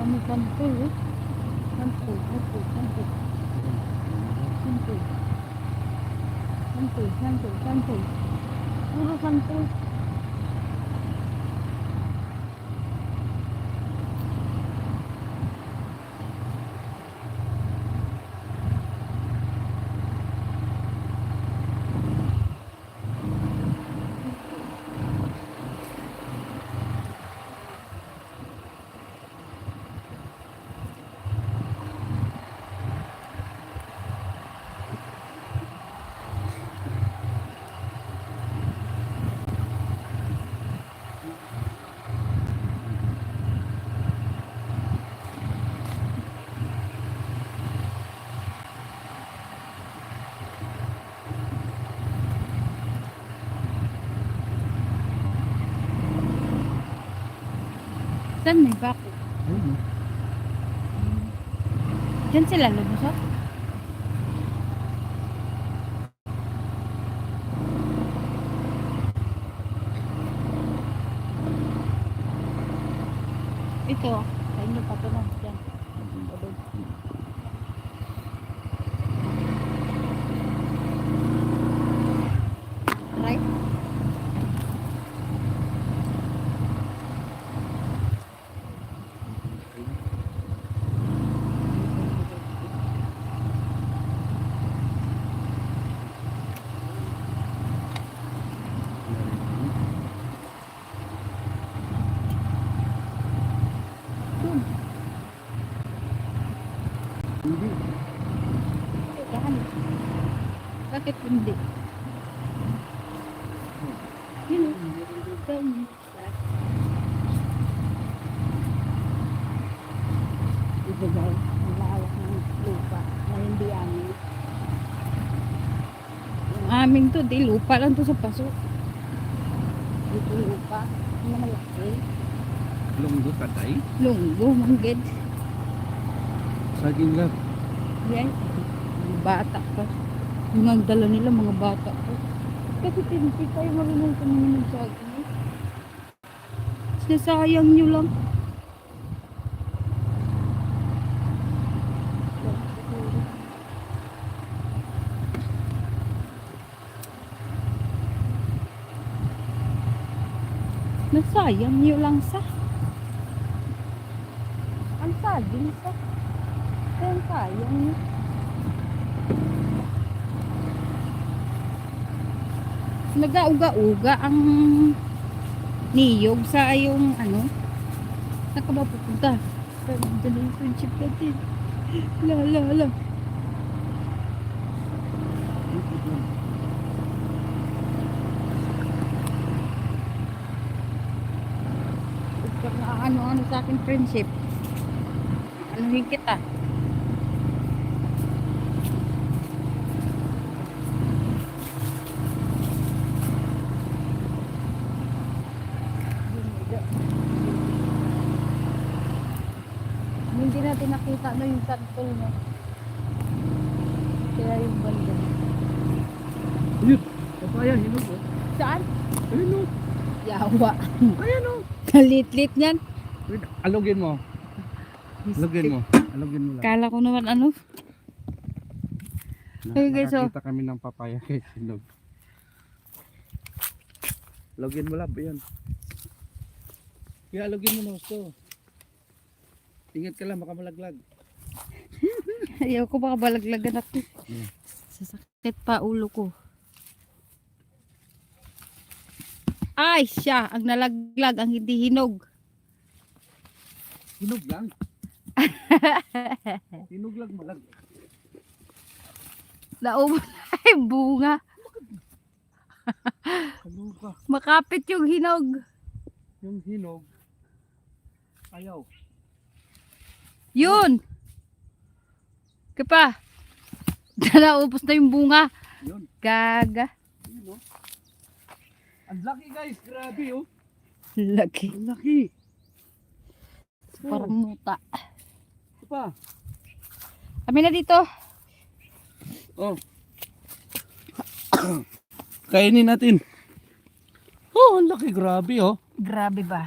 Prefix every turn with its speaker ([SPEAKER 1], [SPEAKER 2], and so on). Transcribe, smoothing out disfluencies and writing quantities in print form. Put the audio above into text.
[SPEAKER 1] Dami santol eh. Santol. Puro santol. Saan may bako? Diyan sila lumusot? Ito, sa inyo pa ito na. Diyan. Right?
[SPEAKER 2] Hindi.
[SPEAKER 1] Saan? Bakit hindi? Yun o. Ito daw, malawak ng lupa na hindi amin. Yung aming to, di lupa lang to sa paso. Ito lupa, na malaki.
[SPEAKER 2] Lunggo katay.
[SPEAKER 1] Lunggo, manggid.
[SPEAKER 2] Saging lang.
[SPEAKER 1] Yan, mga bata pa. Yung ang dala nila, mga bata pa. Kasi hindi tayo marunong tumingin sa akin. Sinasayang nyo lang. Nasayang nyo lang sa. Ang saging sa. Kaya sayang nyo. Nag-auga-uga ang niyog sa yung ano. Saan ka ba pupunta? Dala yung friendship natin. La. Pag ano sa akin friendship. Anuhin kita. Hindi natin nakita na yung santol mo. Kaya yung banda.
[SPEAKER 2] Ayun. Papaya, hinog oh.
[SPEAKER 1] Saan?
[SPEAKER 2] Ayun oh.
[SPEAKER 1] Yawa.
[SPEAKER 2] Ayan oh.
[SPEAKER 1] Kalit-lit yan.
[SPEAKER 2] Wait, alugin mo. Alugin mo. Alugin mo lang.
[SPEAKER 1] Kala ko naman ano. Okay, guys, so-
[SPEAKER 2] Nakakita kami ng papaya guys. Hinog. Alugin mo lang. Ayan. Kaya alugin mo na gusto. Ingat ka lang, baka malaglag.
[SPEAKER 1] Ayaw ko baka balaglagan ako. Sasakit pa ulo ko. Ay, siya. Ang nalaglag, ang hindi hinog.
[SPEAKER 2] Hinog lang. Hinog lang malag.
[SPEAKER 1] Naubos na yung bunga.
[SPEAKER 2] Ano ka?
[SPEAKER 1] Makapit yung hinog.
[SPEAKER 2] Yung hinog. Ayaw.
[SPEAKER 1] Yun. Kapa. Naubos na yung bunga.
[SPEAKER 2] Yun.
[SPEAKER 1] Gaga.
[SPEAKER 2] Yun oh. Ang laki guys. Grabe oh.
[SPEAKER 1] Laki.
[SPEAKER 2] Ang laki.
[SPEAKER 1] Parang muta.
[SPEAKER 2] Ito pa.
[SPEAKER 1] Kami na dito.
[SPEAKER 2] Oh. Kainin natin. Oh, ang laki. Grabe oh.
[SPEAKER 1] Grabe ba?